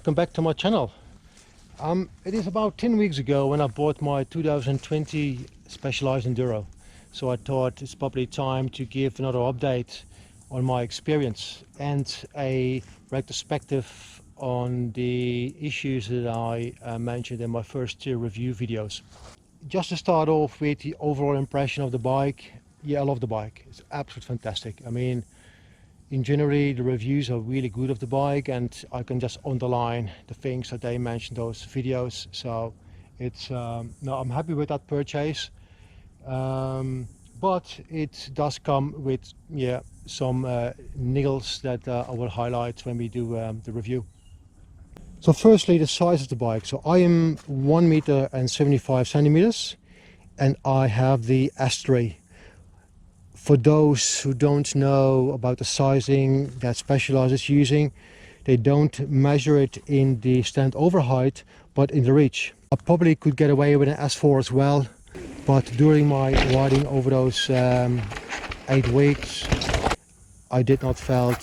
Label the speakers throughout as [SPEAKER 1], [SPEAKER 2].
[SPEAKER 1] welcome back to my channel. It is about 10 weeks ago when I bought my 2020 Specialized Enduro, so I thought it's probably time to give another update on my experience and a retrospective on the issues that I mentioned in my first two review videos. Just to start off with the overall impression of the bike, yeah, I love the bike. It's absolutely fantastic. I mean, in general, the reviews are really good of the bike, and I can just underline the things that they mentioned those videos. So it's no, I'm happy with that purchase, but it does come with some niggles that I will highlight when we do the review. So firstly, the size of the bike. So I am 1.75 meters and I have the S3. For those who don't know about the sizing that Specialized is using, they don't measure it in the stand over height, but in the reach. I probably could get away with an S4 as well, but during my riding over those 8 weeks, I did not felt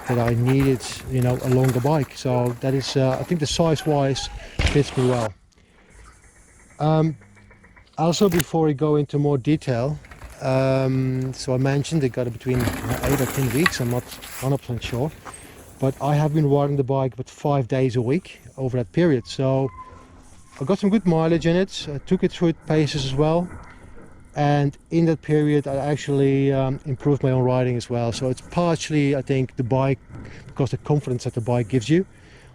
[SPEAKER 1] that I needed, you know, a longer bike. So that is, I think the size-wise fits me well. Also, before we go into more detail, so I mentioned they got it between 8 or 10 weeks, I'm not 100% sure, but I have been riding the bike about 5 days a week over that period, so I got some good mileage in it. I took it through its paces as well, and in that period I actually improved my own riding as well. So it's partially, I think, the bike, because the confidence that the bike gives you,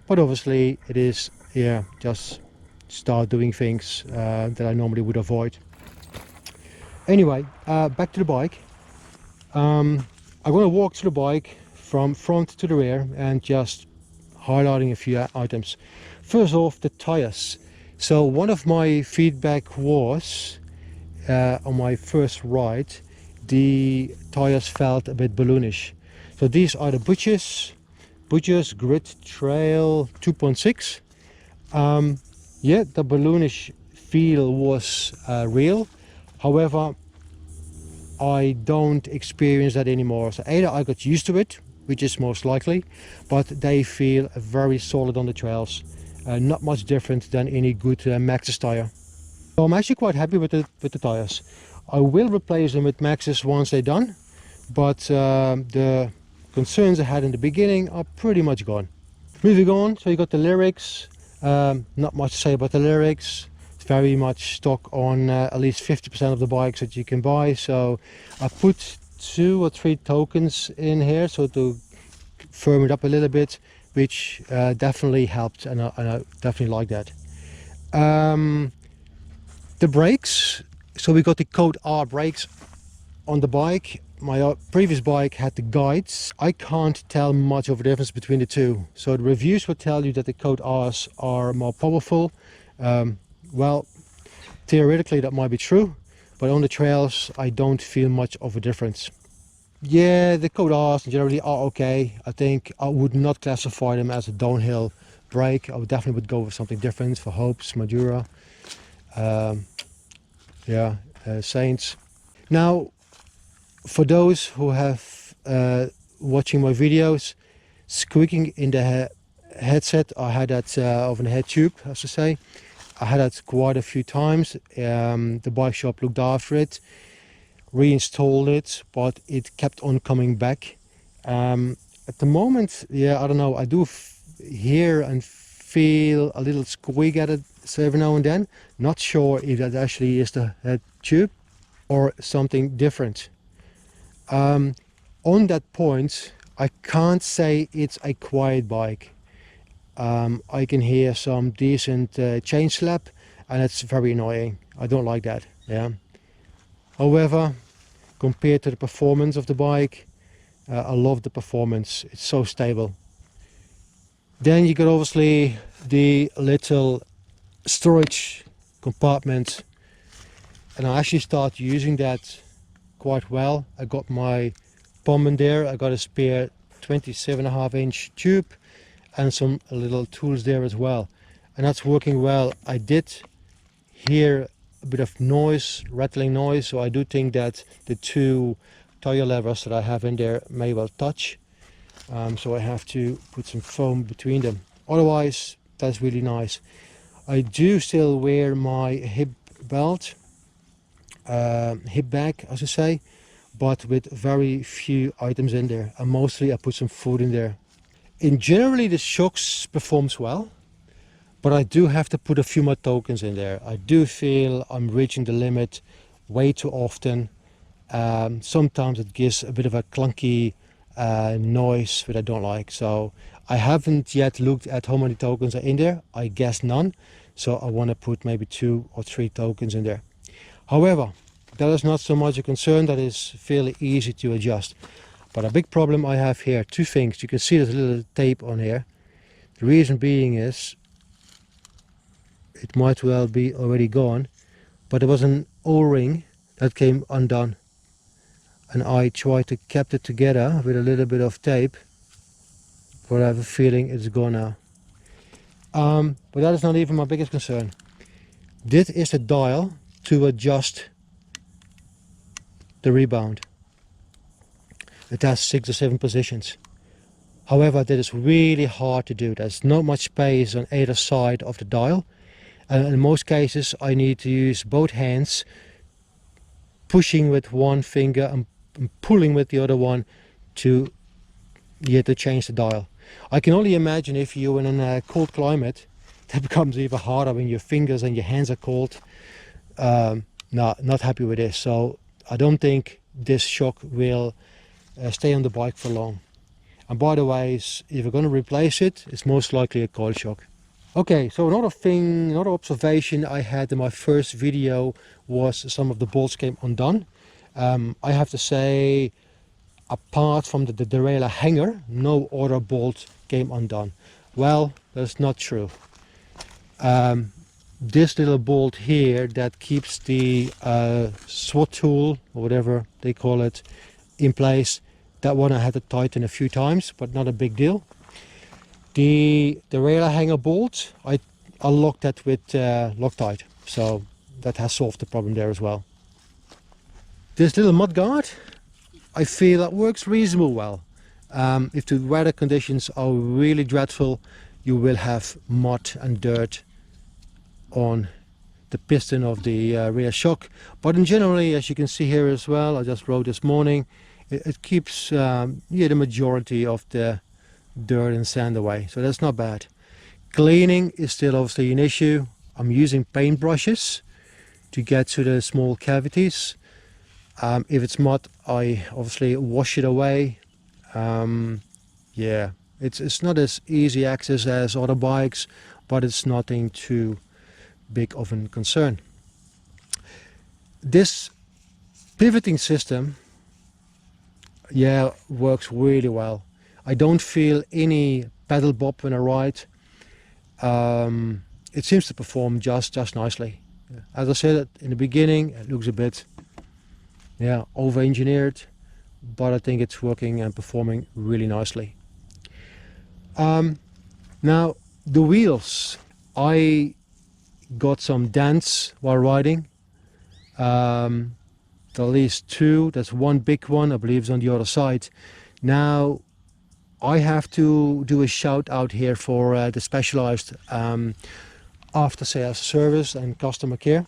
[SPEAKER 1] but obviously it is, yeah, just start doing things that I normally would avoid. Anyway, back to the bike. I'm going to walk through the bike from front to the rear and just highlighting a few items. First off, the tires. So one of my feedback was on my first ride, the tires felt a bit balloonish. So these are the Butchers Grit Trail 2.6. Yeah, the balloonish feel was real. However, I don't experience that anymore. So either I got used to it, which is most likely, but they feel very solid on the trails. Not much different than any good Maxxis tire. So I'm actually quite happy with the tires. I will replace them with Maxxis once they're done, but the concerns I had in the beginning are pretty much gone. Moving on, so you got the lyrics. Not much to say about the lyrics. Very much stock on at least 50% of the bikes that you can buy. So I put 2 or 3 tokens in here so to firm it up a little bit, which definitely helped, and I definitely like that. The brakes, so we got the Code R brakes on the bike. My previous bike had the guides. I can't tell much of a difference between the two. So the reviews will tell you that the Code R's are more powerful. Well, theoretically that might be true, but on the trails I don't feel much of a difference. Yeah, the Code R's generally are okay. I think I would not classify them as a downhill brake. I would definitely go with something different for Hopes, Madura, Saints. Now, for those who have watching my videos, squeaking in the headset, I had that of a head tube, as to say. I had that quite a few times. The bike shop looked after it, reinstalled it, but it kept on coming back. At the moment, yeah, I don't know, I do hear and feel a little squeak at it every now and then. Not sure if that actually is the head tube or something different. On that point, I can't say it's a quiet bike. I can hear some decent chain slap, and it's very annoying. I don't like that. Yeah. However, compared to the performance of the bike, I love the performance. It's so stable. Then you got obviously the little storage compartment, and I actually started using that quite well. I got my bomb in there. I got a spare 27.5-inch tube and some little tools there as well, and that's working well. I did hear a bit of noise, rattling noise, so I do think that the 2 tire levers that I have in there may well touch, so I have to put some foam between them. Otherwise, that's really nice. I do still wear my hip belt, hip bag, as I say, but with very few items in there, and mostly I put some food in there. In generally, the shocks performs well, but I do have to put a few more tokens in there. I do feel I'm reaching the limit way too often. Sometimes it gives a bit of a clunky noise, which I don't like. So I haven't yet looked at how many tokens are in there. I guess none. So I want to put maybe 2 or 3 tokens in there. However, that is not so much a concern. That is fairly easy to adjust. But a big problem I have here, 2 things. You can see there's a little tape on here. The reason being is, it might well be already gone, but there was an O-ring that came undone. And I tried to keep it together with a little bit of tape, but I have a feeling it's gone now. But that is not even my biggest concern. This is the dial to adjust the rebound. It has 6 or 7 positions. However, that is really hard to do. There's not much space on either side of the dial. And in most cases I need to use both hands, pushing with one finger and pulling with the other one to change the dial. I can only imagine if you're in a cold climate, that becomes even harder when your fingers and your hands are cold. No, not happy with this. So I don't think this shock will stay on the bike for long. And by the way, if you're going to replace it, it's most likely a coil shock. Okay, so another observation I had in my first video was some of the bolts came undone. I have to say, apart from the derailleur hanger, no other bolt came undone. Well, that's not true. This little bolt here that keeps the SWAT tool, or whatever they call it, in place, that one I had to tighten a few times, but not a big deal. The derailleur hanger bolt, I locked that with Loctite, so that has solved the problem there as well. This little mudguard, I feel that works reasonably well. If the weather conditions are really dreadful, you will have mud and dirt on the piston of the rear shock. But in generally, as you can see here as well, I just rode this morning, it keeps the majority of the dirt and sand away, so that's not bad. Cleaning is still obviously an issue. I'm using paint brushes to get to the small cavities. If it's mud, I obviously wash it away. Yeah, it's not as easy access as other bikes, but it's nothing too big of a concern. This pivoting system, yeah, works really well. I don't feel any pedal bob when I ride. It seems to perform just nicely. As I said in the beginning, it looks a bit over-engineered, but I think it's working and performing really nicely. Now the wheels, I got some dents while riding. At least 2. There's one big one, I believe, is on the other side. Now I have to do a shout out here for the Specialized after sales service and customer care.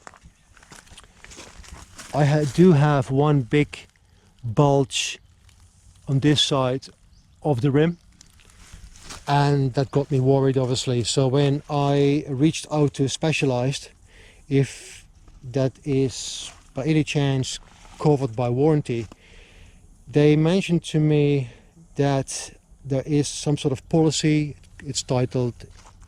[SPEAKER 1] I do have one big bulge on this side of the rim, and that got me worried, obviously. So when I reached out to Specialized, if that is by any chance covered by warranty, they mentioned to me that there is some sort of policy. It's titled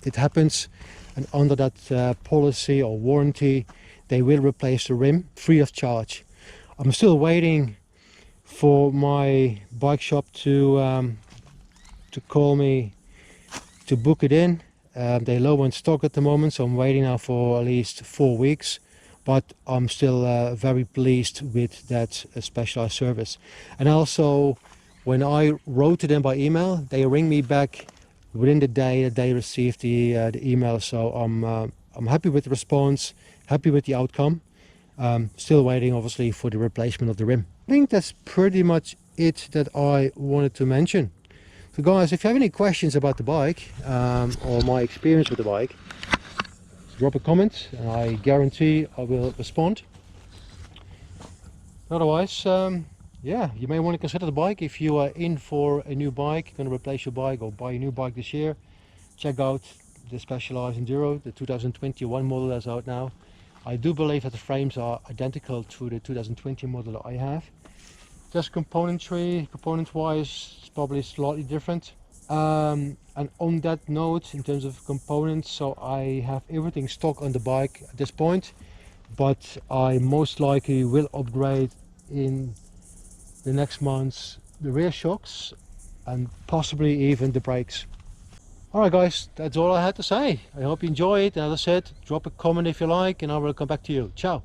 [SPEAKER 1] "It Happens," and under that policy or warranty, they will replace the rim free of charge. I'm still waiting for my bike shop to call me to book it in. They're low in stock at the moment, so I'm waiting now for at least 4 weeks. But I'm still very pleased with that Specialized service. And also, when I wrote to them by email, they ring me back within the day that they received the email. So I'm happy with the response, happy with the outcome. Still waiting, obviously, for the replacement of the rim. I think that's pretty much it that I wanted to mention. So guys, if you have any questions about the bike or my experience with the bike, drop a comment and I guarantee I will respond. Otherwise, yeah, you may want to consider the bike. If you are in for a new bike, going to replace your bike or buy a new bike this year, check out the Specialized Enduro, the 2021 model that's out now. I do believe that the frames are identical to the 2020 model that I have. Just component wise, it's probably slightly different. And on that note, in terms of components, so I have everything stock on the bike at this point, but I most likely will upgrade in the next months the rear shocks and possibly even the brakes. Alright guys, that's all I had to say. I hope you enjoy it, and as I said, drop a comment if you like and I will come back to you. Ciao!